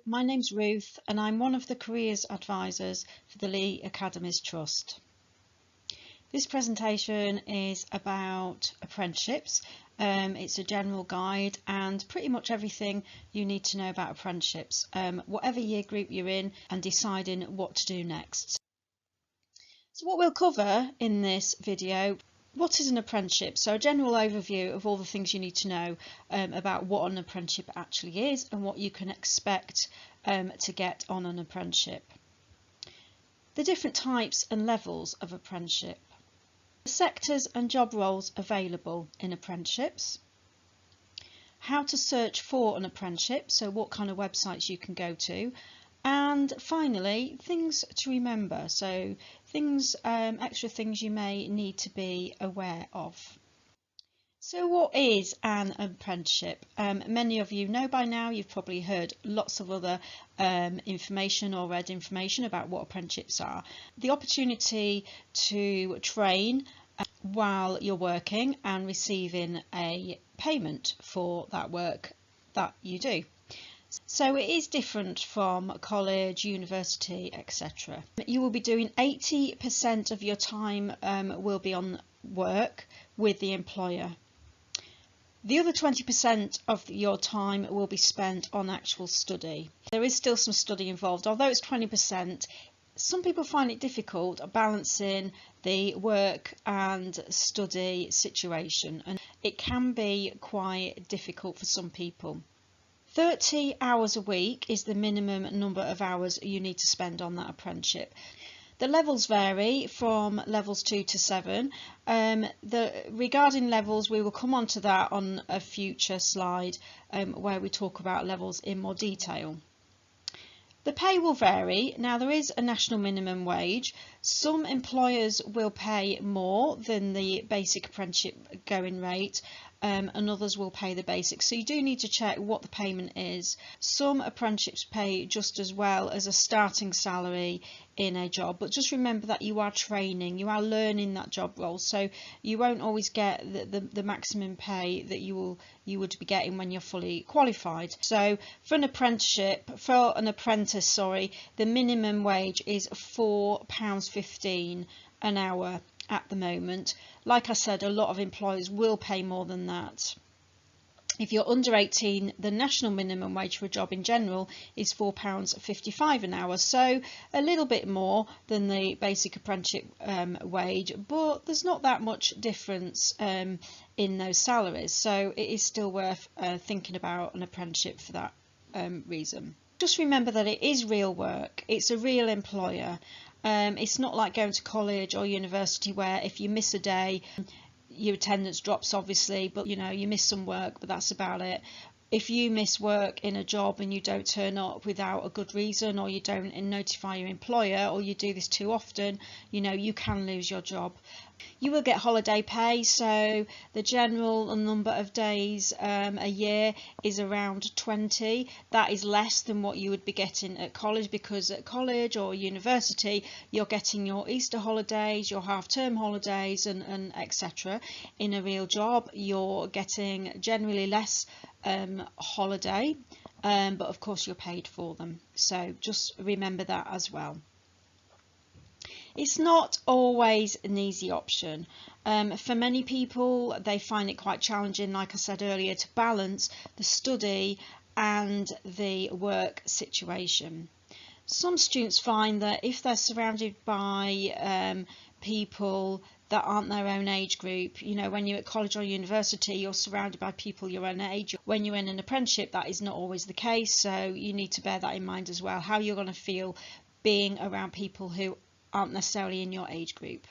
My name's Ruth and I'm one of the Careers Advisors for the Lee Academies Trust. This presentation is about apprenticeships. It's a general guide and pretty much everything you need to know about apprenticeships, whatever year group you're in, and deciding what to do next. So what we'll cover in this video: what is an apprenticeship? So a general overview of all the things you need to know about what an apprenticeship actually is and what you can expect to get on an apprenticeship. The different types and levels of apprenticeship. The sectors and job roles available in apprenticeships. How to search for an apprenticeship, so what kind of websites you can go to. And finally, things to remember, so things, extra things you may need to be aware of. So what is an apprenticeship? Many of you know by now. You've probably heard lots of other information or read information about what apprenticeships are. The opportunity to train while you're working and receiving a payment for that work that you do. So it is different from college, university, etc. You will be doing 80% of your time will be on work with the employer. The other 20% of your time will be spent on actual study. There is still some study involved, although it's 20%. Some people find it difficult balancing the work and study situation, and it can be quite difficult for some people. 30 hours a week is the minimum number of hours you need to spend on that apprenticeship. The levels vary from levels 2 to 7. Regarding levels, we will come on to that on a future slide where we talk about levels in more detail. The pay will vary. Now, there is a national minimum wage. Some employers will pay more than the basic apprenticeship going rate, and others will pay the basic. So you do need to check what the payment is. Some apprenticeships pay just as well as a starting salary in a job, but just remember that you are training, you are learning that job role, so you won't always get the maximum pay that you would be getting when you're fully qualified. So for an apprentice, the minimum wage is £4.15 an hour at the moment. Like I said, a lot of employers will pay more than that. If you're under 18, the national minimum wage for a job in general is £4.55 an hour, so a little bit more than the basic apprenticeship wage, but there's not that much difference in those salaries, so it is still worth thinking about an apprenticeship for that reason. Just remember that it is real work, it's a real employer. It's not like going to college or university where if you miss a day, your attendance drops obviously, but you miss some work, but that's about it. If you miss work in a job and you don't turn up without a good reason, or you don't notify your employer, or you do this too often, you can lose your job. You will get holiday pay, so the general number of days a year is around 20. That is less than what you would be getting at college, because at college or university you're getting your Easter holidays, your half-term holidays and etc. In a real job you're getting generally less holiday, but of course you're paid for them, so just remember that as well. It's not always an easy option. For many people, they find it quite challenging, like I said earlier, to balance the study and the work situation. Some students find that if they're surrounded by people that aren't their own age group, when you're at college or university, you're surrounded by people your own age. When you're in an apprenticeship, that is not always the case, so you need to bear that in mind as well, how you're going to feel being around people who aren't necessarily in your age group.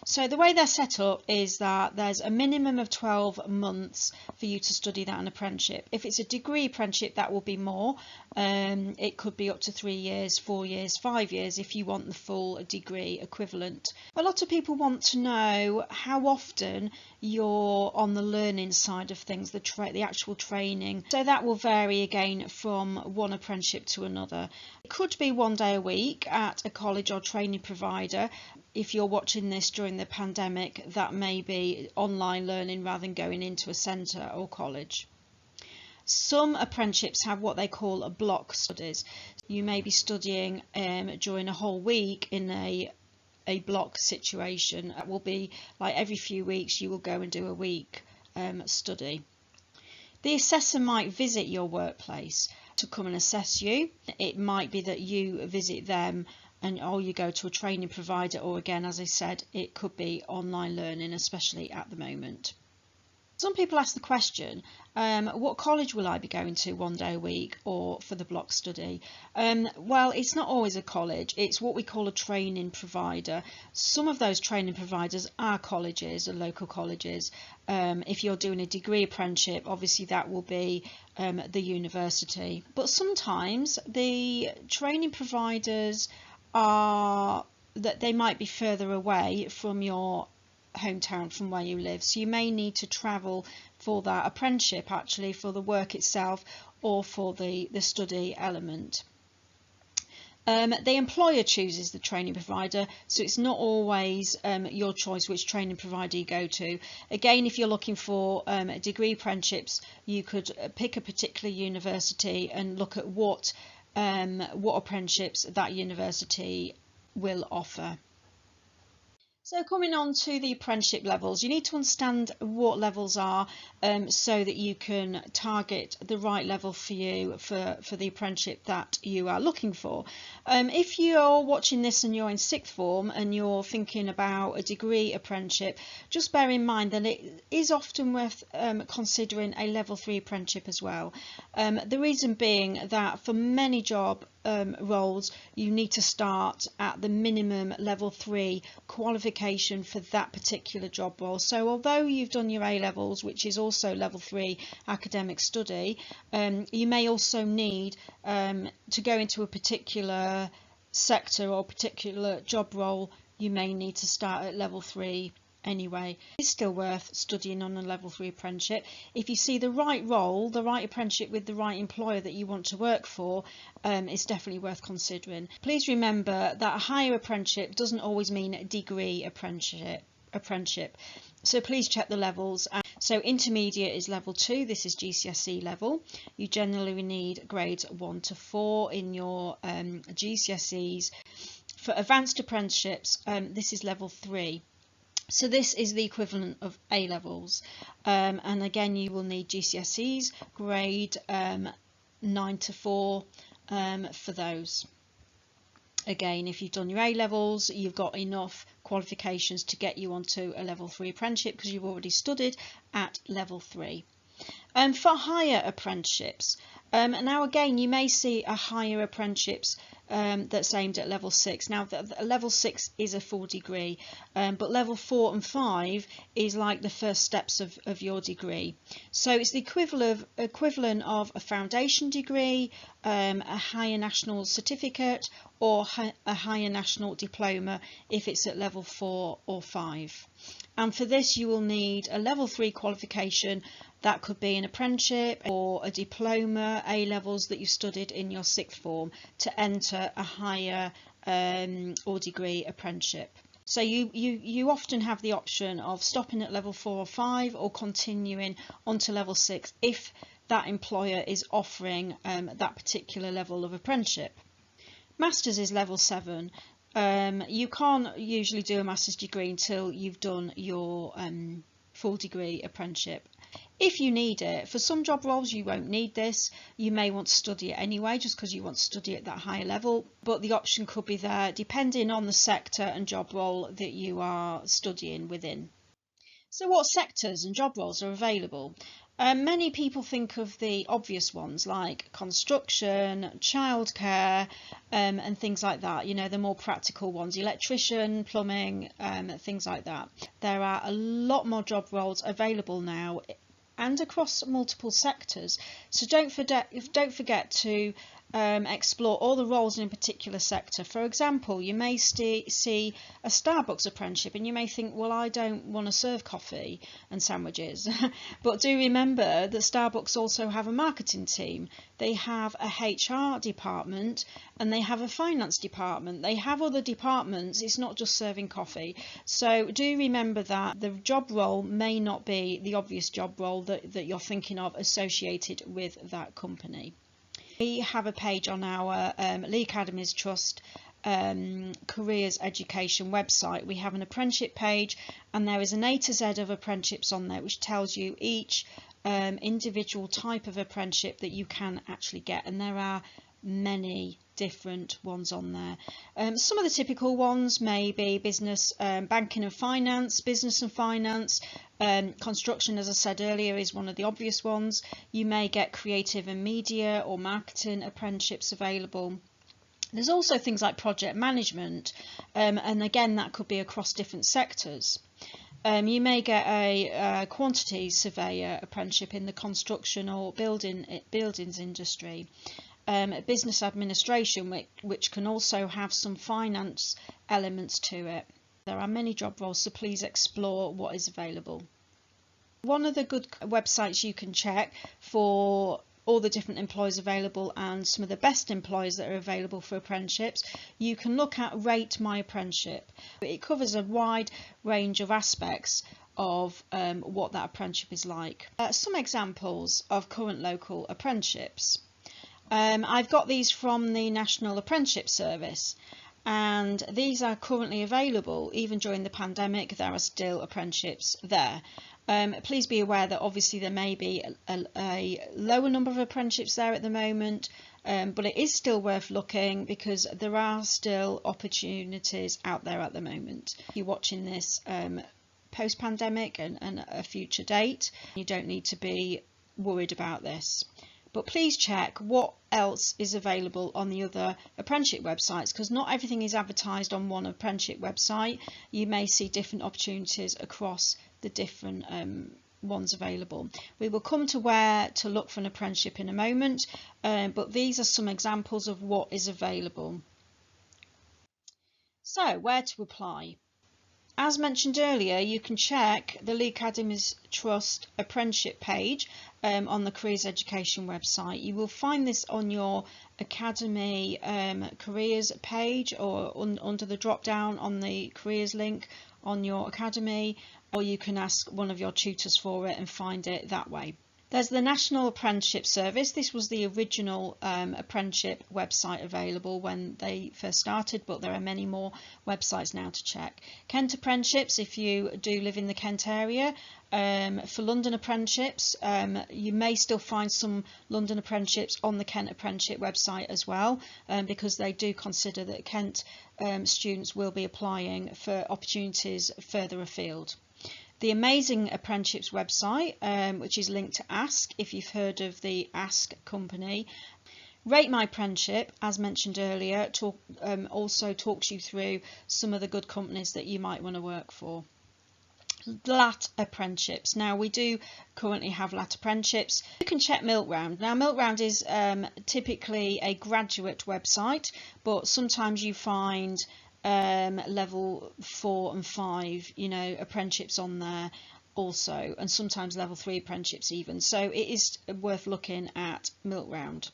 So the way they're set up is that there's a minimum of 12 months for you to study that an apprenticeship. If it's a degree apprenticeship, that will be more. It could be up to 3 years, 4 years, 5 years if you want the full degree equivalent. A lot of people want to know how often you're on the learning side of things, the actual training. So that will vary again from one apprenticeship to another. It could be 1 day a week at a college or training provider. If you're watching this during the pandemic, that may be online learning rather than going into a centre or college. Some apprenticeships have what they call a block studies. You may be studying during a whole week in a block situation. That will be like every few weeks you will go and do a week study. The assessor might visit your workplace to come and assess you. It might be that you visit them or you go to a training provider, or again, as I said, it could be online learning, especially at the moment. Some people ask the question, what college will I be going to one day a week or for the block study? Well, it's not always a college, it's what we call a training provider. Some of those training providers are colleges or local colleges. If you're doing a degree apprenticeship, obviously that will be the university. But sometimes the training providers they might be further away from your hometown, from where you live, so you may need to travel for that apprenticeship, actually for the work itself or for the study element. The employer chooses the training provider, so it's not always your choice which training provider you go to. Again, if you're looking for degree apprenticeships, you could pick a particular university and look at what apprenticeships that university will offer. So coming on to the apprenticeship levels, you need to understand what levels are so that you can target the right level for you for the apprenticeship that you are looking for. If you're watching this and you're in sixth form and you're thinking about a degree apprenticeship, just bear in mind that it is often worth considering a level 3 apprenticeship as well. The reason being that for many job roles you need to start at the minimum level 3 qualification for that particular job role. So although you've done your A levels, which is also level 3 academic study, you may also need to go into a particular sector or particular job role, you may need to start at level 3 anyway. It's still worth studying on a level 3 apprenticeship. If you see the right role, the right apprenticeship with the right employer that you want to work for, it's definitely worth considering. Please remember that a higher apprenticeship doesn't always mean a degree apprenticeship. So please check the levels. So intermediate is level 2, this is GCSE level. You generally need grades 1 to 4 in your GCSEs. For advanced apprenticeships, this is level 3. So this is the equivalent of A levels, and again you will need GCSEs grade 9 to 4 for those. Again, if you've done your A levels, you've got enough qualifications to get you onto a level 3 apprenticeship because you've already studied at level 3. For higher apprenticeships, now again you may see a higher apprenticeships that's aimed at level 6. Now level 6 is a full degree, but level 4 and 5 is like the first steps of your degree. So it's the equivalent of a foundation degree, a higher national certificate, or a higher national diploma if it's at level 4 or 5. And for this you will need a level 3 qualification. That could be an apprenticeship or a diploma, A levels that you studied in your sixth form to enter a higher or degree apprenticeship. So you often have the option of stopping at level 4 or 5 or continuing onto level 6 if that employer is offering that particular level of apprenticeship. Masters is level 7. You can't usually do a master's degree until you've done your full degree apprenticeship. If you need it, for some job roles you won't need this. You may want to study it anyway just because you want to study at that higher level, but the option could be there depending on the sector and job role that you are studying within. So what sectors and job roles are available? Many people think of the obvious ones like construction, childcare, and things like that, you know, the more practical ones, electrician, plumbing, things like that. There are a lot more job roles available now and across multiple sectors, so don't forget to explore all the roles in a particular sector. For example, you may see a Starbucks apprenticeship and you may think, well, I don't want to serve coffee and sandwiches. But do remember that Starbucks also have a marketing team. They have a HR department and they have a finance department. They have other departments. It's not just serving coffee. So do remember that the job role may not be the obvious job role that you're thinking of associated with that company. We have a page on our Lee Academies Trust careers education website. We have an apprenticeship page and there is an A to Z of apprenticeships on there, which tells you each individual type of apprenticeship that you can actually get, and there are many different ones on there. Some of the typical ones may be business, banking and finance, business and finance, construction, as I said earlier, is one of the obvious ones. You may get creative and media or marketing apprenticeships available. There's also things like project management, and again that could be across different sectors. You may get a quantity surveyor apprenticeship in the construction or buildings industry. Business administration, which can also have some finance elements to it. There are many job roles, so please explore what is available. One of the good websites you can check for all the different employers available and some of the best employers that are available for apprenticeships, you can look at Rate My Apprenticeship. It covers a wide range of aspects of what that apprenticeship is like. Some examples of current local apprenticeships. I've got these from the National Apprenticeship Service, and these are currently available. Even during the pandemic, there are still apprenticeships there. Please be aware that obviously there may be a lower number of apprenticeships there at the moment, but it is still worth looking because there are still opportunities out there at the moment. If you're watching this post-pandemic and a future date, you don't need to be worried about this. But please check what else is available on the other apprenticeship websites, because not everything is advertised on one apprenticeship website. You may see different opportunities across the different ones available. We will come to where to look for an apprenticeship in a moment, but these are some examples of what is available. So, where to apply? As mentioned earlier, you can check the Lee Academies Trust apprenticeship page on the Careers Education website. You will find this on your Academy careers page or under the drop down on the careers link on your Academy, or you can ask one of your tutors for it and find it that way. There's the National Apprenticeship Service. This was the original apprenticeship website available when they first started, but there are many more websites now to check. Kent Apprenticeships, if you do live in the Kent area. For London Apprenticeships, you may still find some London Apprenticeships on the Kent Apprenticeship website as well, because they do consider that Kent students will be applying for opportunities further afield. The Amazing Apprenticeships website, which is linked to Ask, if you've heard of the Ask company. Rate My Apprenticeship, as mentioned earlier, also talks you through some of the good companies that you might want to work for. LAT Apprenticeships. Now, we do currently have LAT Apprenticeships. You can check Milkround. Now, Milkround is typically a graduate website, but sometimes you find level 4 and 5 apprenticeships on there also, and sometimes level 3 apprenticeships even, so it is worth looking at Milkround.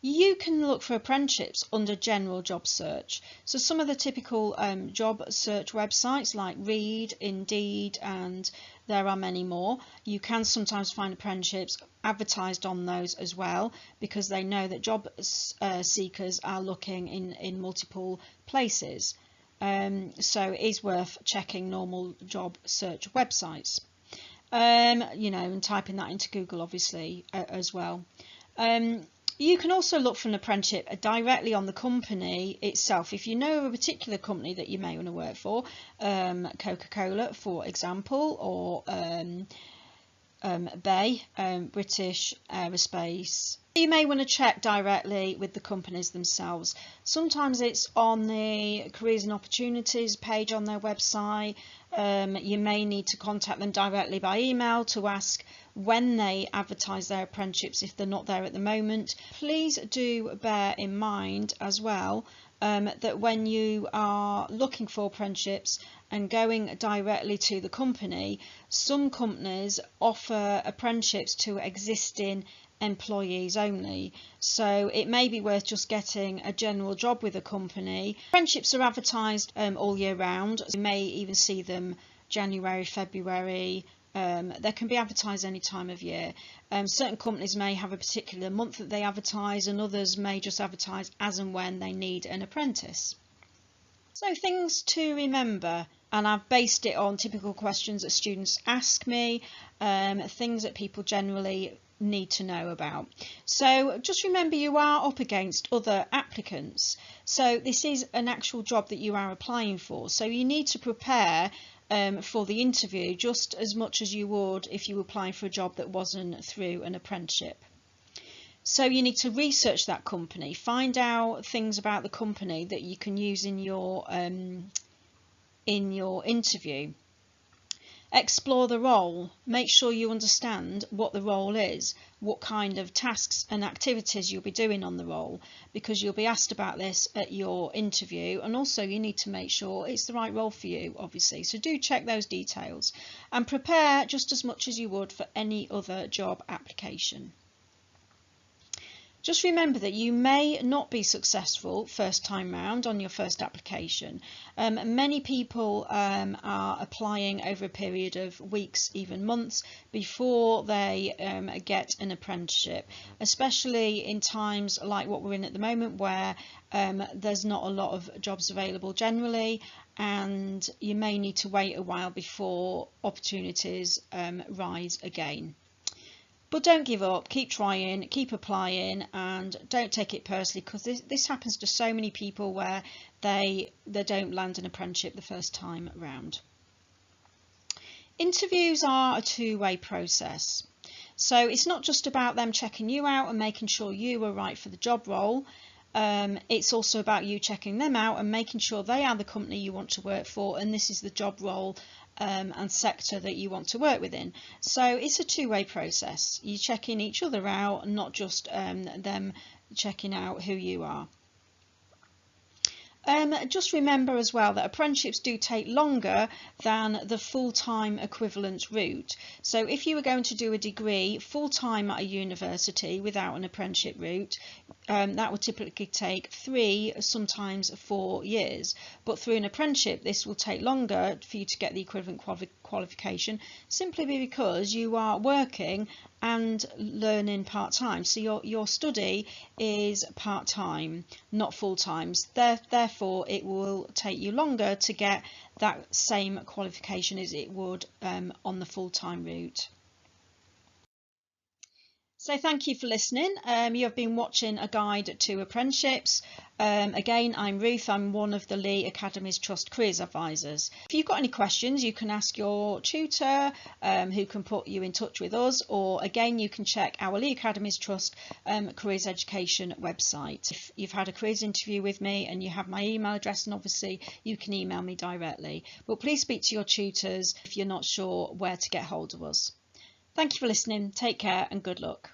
You can look for apprenticeships under general job search. So some of the typical job search websites like Reed, Indeed, and there are many more. You can sometimes find apprenticeships advertised on those as well, because they know that job seekers are looking in multiple places. So it is worth checking normal job search websites. And typing that into Google obviously as well. You can also look for an apprenticeship directly on the company itself. If you know of a particular company that you may want to work for, Coca-Cola for example, or BAE, British Aerospace, you may want to check directly with the companies themselves. Sometimes it's on the Careers and Opportunities page on their website. You may need to contact them directly by email to ask when they advertise their apprenticeships if they're not there at the moment. Please do bear in mind as well that when you are looking for apprenticeships and going directly to the company, some companies offer apprenticeships to existing employees only, so it may be worth just getting a general job with a company. Apprenticeships are advertised all year round. You may even see them January, February. They can be advertised any time of year. Certain companies may have a particular month that they advertise, and others may just advertise as and when they need an apprentice. So things to remember, and I've based it on typical questions that students ask me, things that people generally need to know about. So just remember, you are up against other applicants, so this is an actual job that you are applying for, so you need to prepare for the interview just as much as you would if you were applying for a job that wasn't through an apprenticeship. So you need to research that company, find out things about the company that you can use in your interview. Explore the role, make sure you understand what the role is, what kind of tasks and activities you'll be doing on the role, because you'll be asked about this at your interview, and also you need to make sure it's the right role for you, obviously, so do check those details and prepare just as much as you would for any other job application. Just remember that you may not be successful first time round on your first application. Many people are applying over a period of weeks, even months, before they get an apprenticeship, especially in times like what we're in at the moment, where there's not a lot of jobs available generally, and you may need to wait a while before opportunities rise again. But don't give up, keep trying, keep applying, and don't take it personally, because this happens to so many people where they don't land an apprenticeship the first time round. Interviews are a two-way process. So it's not just about them checking you out and making sure you are right for the job role. It's also about you checking them out and making sure they are the company you want to work for, and this is the job role and sector that you want to work within. So it's a two-way process. You're checking each other out, not just them checking out who you are. Just remember as well that apprenticeships do take longer than the full-time equivalent route. So if you were going to do a degree full-time at a university without an apprenticeship route, that would typically take 3, sometimes 4 years. But through an apprenticeship, this will take longer for you to get the equivalent qualification, simply because you are working and learning part-time. So your study is part-time, not full-time. Therefore, it will take you longer to get that same qualification as it would on the full-time route. So thank you for listening. You have been watching a guide to apprenticeships. Again, I'm Ruth. I'm one of the Lee Academy's Trust Careers Advisors. If you've got any questions, you can ask your tutor, who can put you in touch with us, or again, you can check our Lee Academy's Trust Careers Education website. If you've had a careers interview with me and you have my email address, and obviously you can email me directly. But please speak to your tutors if you're not sure where to get hold of us. Thank you for listening. Take care and good luck.